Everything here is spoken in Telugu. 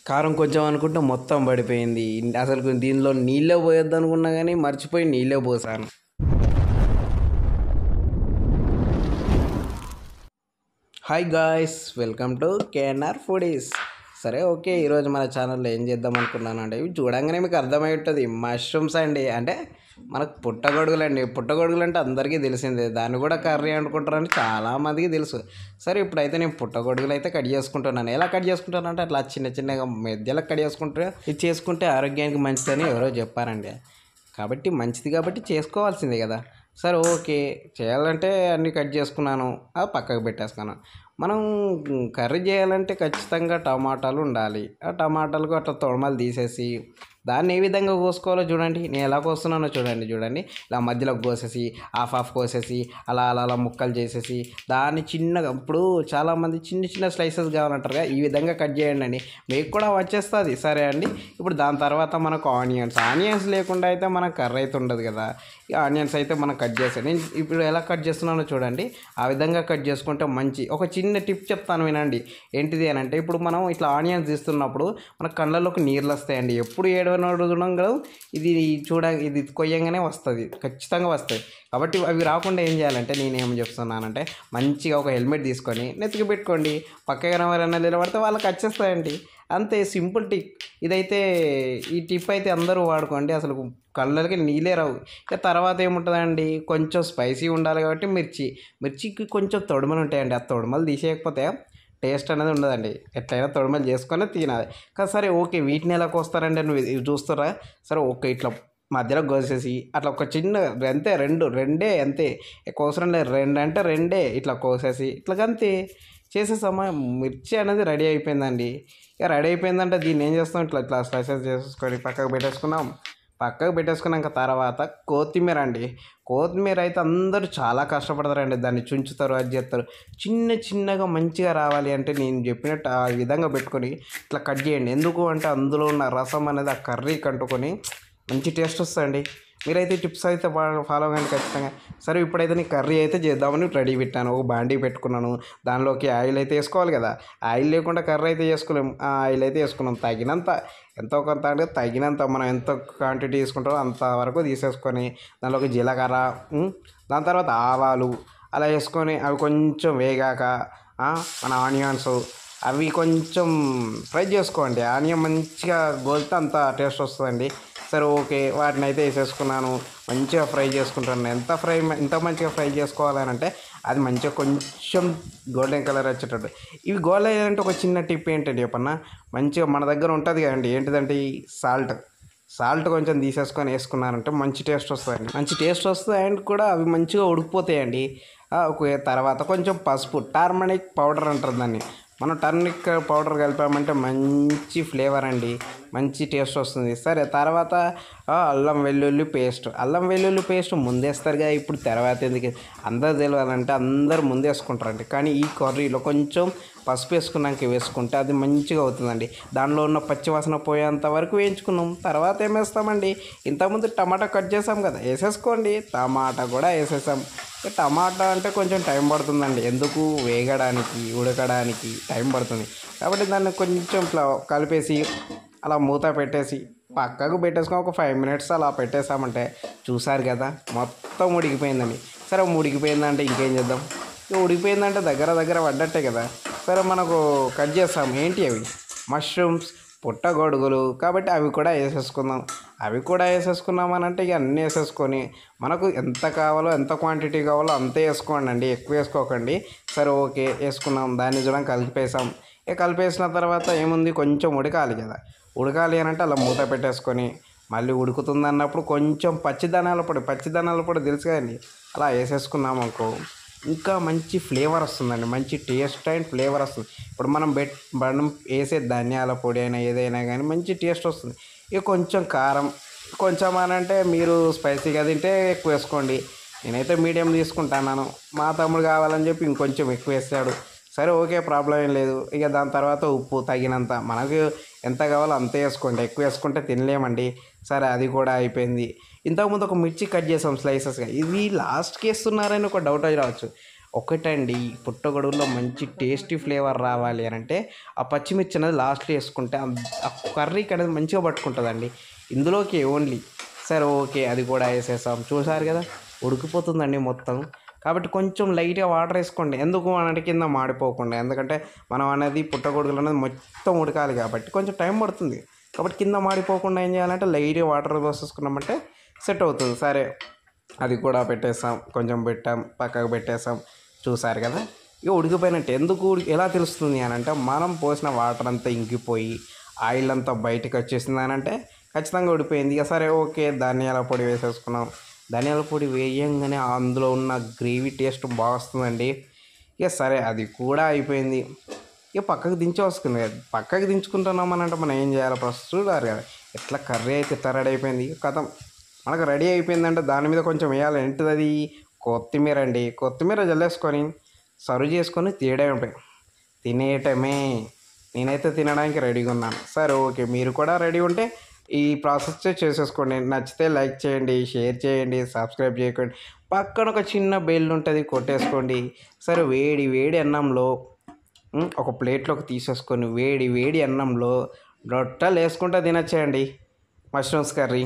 కారం కొంచెం అనుకుంటే మొత్తం పడిపోయింది. అసలు దీనిలో నీళ్ళే పోయొద్దు అనుకున్నా కానీ మర్చిపోయి నీళ్ళే పోసాను. Hi guys, welcome to KNR foodies. సరే ఓకే, ఈరోజు మన ఛానల్లో ఏం చేద్దాం అనుకున్నానంటే, ఇవి చూడంగానే మీకు అర్థమై ఉంటుంది, మష్రూమ్స్ అండి. అంటే మనకు పుట్టగొడుగులు అండి. పుట్టగొడుగులు అంటే అందరికీ తెలిసిందే, దాన్ని కూడా కర్రీ అనుకుంటారని చాలామందికి తెలుసు. సరే ఇప్పుడైతే నేను పుట్టగొడుగులు అయితే కట్ చేసుకుంటున్నాను. ఎలా కట్ చేసుకుంటానంటే అట్లా చిన్న చిన్నగా మధ్యలో కట్ చేసుకుంటే, ఇది చేసుకుంటే ఆరోగ్యానికి మంచిదని ఎవరో చెప్పారండి. కాబట్టి మంచిది కాబట్టి చేసుకోవాల్సిందే కదా. సరే ఓకే, చేయాలంటే అన్నీ కట్ చేసుకున్నాను, అది పక్కకు పెట్టేస్తాను. మనం కర్రీ చేయాలంటే ఖచ్చితంగా టమాటాలు ఉండాలి. ఆ టమాటాలకు అట్లా తొడమలు తీసేసి దాన్ని ఏ విధంగా కోసుకోవాలో చూడండి. నేను ఎలా కోస్తున్నానో చూడండి. ఇలా మధ్యలోకి కోసేసి హాఫ్ కోసేసి అలా అలా అలా ముక్కలు చేసేసి దాన్ని చిన్నగా, ఇప్పుడు చాలామంది చిన్న చిన్న స్లైసెస్ కావాలంటారుగా, ఈ విధంగా కట్ చేయండి అండి, మీకు కూడా వచ్చేస్తుంది. సరే అండి, ఇప్పుడు దాని తర్వాత మనకు ఆనియన్స్ లేకుండా అయితే మనకు కర్రీ అయితే ఉండదు కదా. ఈ ఆనియన్స్ అయితే మనం కట్ చేస్తాను. నేను ఇప్పుడు ఎలా కట్ చేస్తున్నానో చూడండి. ఆ విధంగా కట్ చేసుకుంటే మంచి. ఒక చిన్న టిప్ చెప్తాను వినండి. ఏంటిది అని అంటే, ఇప్పుడు మనం ఇట్లా ఆనియన్స్ తీస్తున్నప్పుడు మన కళ్ళలోకి నీళ్ళు వస్తాయండి. ఎప్పుడు ఏడవనడుగుడం కదా, ఇది కొయ్యంగానే వస్తుంది, ఖచ్చితంగా వస్తుంది. కాబట్టి అవి రాకుండా ఏం చేయాలంటే, నేనేం చెప్తున్నానంటే, మంచిగా ఒక హెల్మెట్ తీసుకొని నెత్తికి పెట్టుకోండి. పక్కన ఎవరైనా నిలబడితే వాళ్ళకి వచ్చేస్తాయండి. అంతే, సింపుల్ టిప్ ఇదైతే. ఈ టిప్ అయితే అందరూ వాడుకోండి, అసలు కళ్ళకి నీళ్ళే రావు. ఇక తర్వాత ఏముంటుందండి, కొంచెం స్పైసీ ఉండాలి కాబట్టి మిర్చికి కొంచెం తొడుమలు ఉంటాయండి. ఆ తొడుమలు తీసేయకపోతే టేస్ట్ అనేది ఉండదండి. ఎట్లయినా తొడుమలు చేసుకొని తినాలి కదా. సరే ఓకే, వీటిని ఎలా కోస్తారండి నువ్వు చూస్తారా? సరే ఓకే, ఇట్లా మధ్యలో కోసేసి అట్లా ఒక చిన్న అంతే, రెండే అంతే, ఎక్కువ అవసరం లేదు. రెండే ఇట్లా కోసేసి ఇట్లాగంతే చేసేసామా, మిర్చి అనేది రెడీ అయిపోయిందండి. ఇక రెడీ అయిపోయిందంటే దీన్ని ఏం చేస్తాం, ఇట్లా స్లైసెస్ చేసుకొని పక్కకు పెట్టేసుకున్నాక తర్వాత కొత్తిమీర అండి. కొత్తిమీర అయితే అందరూ చాలా కష్టపడతారండి, దాన్ని చుంచుతారు, అది చేస్తారు. చిన్నగా మంచిగా రావాలి అంటే నేను చెప్పినట్టు ఆ విధంగా పెట్టుకొని ఇట్లా కట్ చేయండి. ఎందుకు అంటే అందులో ఉన్న రసం అనేది ఆ కర్రీకి అంటుకొని మంచి టేస్ట్ వస్తుందండి. మీరైతే టిప్స్ అయితే ఫాలో అవ్వండి ఖచ్చితంగా. సరే ఇప్పుడైతే నేను కర్రీ అయితే చేద్దామని రెడీ పెట్టాను. ఒక బాండీ పెట్టుకున్నాను, దానిలోకి ఆయిల్ అయితే వేసుకోవాలి కదా. ఆయిల్ లేకుండా కర్రీ అయితే చేసుకోలేము. ఆ ఆయిల్ అయితే వేసుకున్నాం తగినంత, ఎంతో కొంత అంటే తగినంత, మనం ఎంత క్వాంటిటీ తీసుకుంటామో అంతవరకు తీసేసుకొని దానిలోకి జీలకర్ర, దాని తర్వాత ఆవాలు అలా వేసుకొని అవి కొంచెం వేగాక మన ఆనియన్స్ అవి కొంచెం ఫ్రై చేసుకోండి. ఆనియన్ మంచిగా గోలితే అంత టేస్ట్ వస్తుందండి. సరే ఓకే, వాటిని అయితే వేసేసుకున్నాను, మంచిగా ఫ్రై చేసుకుంటాను. ఎంత మంచిగా ఫ్రై చేసుకోవాలని అంటే, అది మంచిగా కొంచెం గోల్డెన్ కలర్ వచ్చేటట్టు. ఇవి గోల్డెన్ అయ్యాలంటే ఒక చిన్న టిప్ ఏంటంటే చెప్పన్నా, మంచిగా మన దగ్గర ఉంటుంది కదండి, ఏంటిదంటే ఈ సాల్ట్ కొంచెం తీసేసుకొని వేసుకున్నారంటే మంచి టేస్ట్ వస్తుంది అండ్ కూడా అవి మంచిగా ఉడికిపోతాయండి. తర్వాత కొంచెం పసుపు, టర్మరిక్ పౌడర్ అంటారు దాన్ని. మనం టర్మరిక్ పౌడర్ కలిపామంటే మంచి ఫ్లేవర్ అండి, మంచి టేస్ట్ వస్తుంది. సరే తర్వాత అల్లం వెల్లుల్లి పేస్ట్ ముందేస్తారు కదా, ఇప్పుడు తర్వాత ఎందుకు అందరు తెలియాలంటే అందరు ముందేసుకుంటారండి. కానీ ఈ కర్రీలో కొంచెం పసుపు వేసుకుంటే అది మంచిగా అవుతుందండి. దానిలో ఉన్న పచ్చివాసన పోయేంత వరకు వేయించుకున్నాం. తర్వాత ఏం వేస్తామండి, ఇంతకుముందు టమాటా కట్ చేసాం కదా, వేసేసుకోండి. టమాటా కూడా వేసేసాం. టమాటా అంటే కొంచెం టైం పడుతుందండి, ఎందుకు వేగడానికి ఉడకడానికి టైం పడుతుంది. కాబట్టి దాన్ని కొంచెం ఇట్లా కలిపేసి అలా మూత పెట్టేసి పక్కకు పెట్టేసుకొని ఒక 5 minutes అలా పెట్టేసామంటే, చూసారు కదా మొత్తం ఉడికిపోయిందండి. సరే ఉడికిపోయిందంటే ఇంకేం చేద్దాం, ఉడికిపోయిందంటే దగ్గర పడ్డట్టే కదా. సరే మనకు కట్ చేస్తాం, ఏంటి అవి మష్రూమ్స్, పుట్టగొడుగులు. కాబట్టి అవి కూడా వేసేసుకున్నామని అంటే ఇక అన్నీ వేసేసుకొని మనకు ఎంత కావాలో, ఎంత క్వాంటిటీ కావాలో అంతే వేసుకోండి అండి, ఎక్కువ వేసుకోకండి. సరే ఓకే, వేసుకున్నాం. దాన్ని చూడడం కలిపేసాం. ఇక కలిపేసిన తర్వాత ఏముంది, కొంచెం ఉడకాలి అని అంటే అలా మూత పెట్టేసుకొని మళ్ళీ ఉడుకుతుంది అన్నప్పుడు కొంచెం పచ్చిదనాల పొడి తెలుసు కదండి, అలా వేసేసుకున్నాం అనుకో, ఇంకా మంచి ఫ్లేవర్ వస్తుందండి, మంచి టేస్ట్ అండ్ ఫ్లేవర్ వస్తుంది. ఇప్పుడు మనం వేసే ధనియాల పొడి అయినా ఏదైనా కానీ మంచి టేస్ట్ వస్తుంది. ఇక కొంచెం కారం, కొంచెం అని అంటే మీరు స్పైసీగా తింటే ఎక్కువ వేసుకోండి. నేనైతే మీడియం తీసుకుంటాను. మా తమ్ముడు కావాలని చెప్పి ఇంకొంచెం ఎక్కువ వేసాడు. సరే ఓకే, ప్రాబ్లం ఏం లేదు. ఇక దాని తర్వాత ఉప్పు తగినంత, మనకు ఎంత కావాలో అంతే వేసుకోండి, ఎక్కువ వేసుకుంటే తినలేమండి. సరే అది కూడా అయిపోయింది. ఇంతకుముందు ఒక మిర్చి కట్ చేసాం స్లైసెస్గా, ఇది లాస్ట్కి వేస్తున్నారని ఒక డౌట్ రావచ్చు. ఒకటండి, పుట్టగొడుగులో మంచి టేస్టీ ఫ్లేవర్ రావాలి అని అంటే ఆ పచ్చిమిర్చి అనేది లాస్ట్లో వేసుకుంటే ఆ కర్రీకి అనేది మంచిగా పట్టుకుంటుందండి ఇందులోకి ఓన్లీ. సరే ఓకే, అది కూడా వేసేసాం. చూసారు కదా ఉడికిపోతుందండి మొత్తం. కాబట్టి కొంచెం లైట్గా వాటర్ వేసుకోండి, ఎందుకు అంటే కింద మాడిపోకుండా. ఎందుకంటే మనం అనేది పుట్టగొడుగులు అనేది మొత్తం ఉడకాలి కాబట్టి కొంచెం టైం పడుతుంది. కాబట్టి కింద మాడిపోకుండా ఏం చేయాలంటే లైట్గా వాటర్ పోసేసుకున్నామంటే సెట్ అవుతుంది. సరే అది కూడా పెట్టేస్తాం, కొంచెం పెట్టాం, పక్కకు పెట్టేసాం. చూసారు కదా ఇక ఉడికిపోయినట్టు. ఎందుకు ఎలా తెలుస్తుంది అని అంటే మనం పోసిన వాటర్ అంతా ఇంకిపోయి ఆయిల్ అంతా బయటకు వచ్చేసింది అని అంటే ఖచ్చితంగా ఉడిపోయింది. ఇక సరే ఓకే, ధనియాల పొడి వేసేసుకున్నాం. ధనియాల పొడి వేయంగానే అందులో ఉన్న గ్రేవీ టేస్ట్ బాగా వస్తుందండి. ఇక సరే అది కూడా అయిపోయింది. ఇక పక్కకు దించేసుకుంది కదా. పక్కకు దించుకుంటున్నాం అని అంటే మనం ఏం చేయాలి, ఫస్ట్ చూడాలి కదా. ఎట్లా కర్రీ అయితే ఎట్లా రెడీ అయిపోయింది. కథం మనకు రెడీ అయిపోయిందంటే దాని మీద కొంచెం వేయాలి. ఏంటిది అది? కొత్తిమీర అండి. కొత్తిమీర జల్లేసుకొని సర్వ్ చేసుకొని తీయడమే, తినేయటమే. నేనైతే తినడానికి రెడీగా ఉన్నాను. సరే ఓకే, మీరు కూడా రెడీ ఉంటే ఈ ప్రాసెస్ చేసేసుకోండి. నచ్చితే లైక్ చేయండి, షేర్ చేయండి, సబ్స్క్రైబ్ చేయకండి. పక్కన ఒక చిన్న బెల్ ఉంటుంది, కొట్టేసుకోండి. సరే వేడి వేడి అన్నంలో ఒక ప్లేట్లోకి తీసేసుకొని వేడి వేడి అన్నంలో రొట్టెలు వేసుకుంటూ తినచ్చేయండి మష్రూమ్స్ కర్రీ.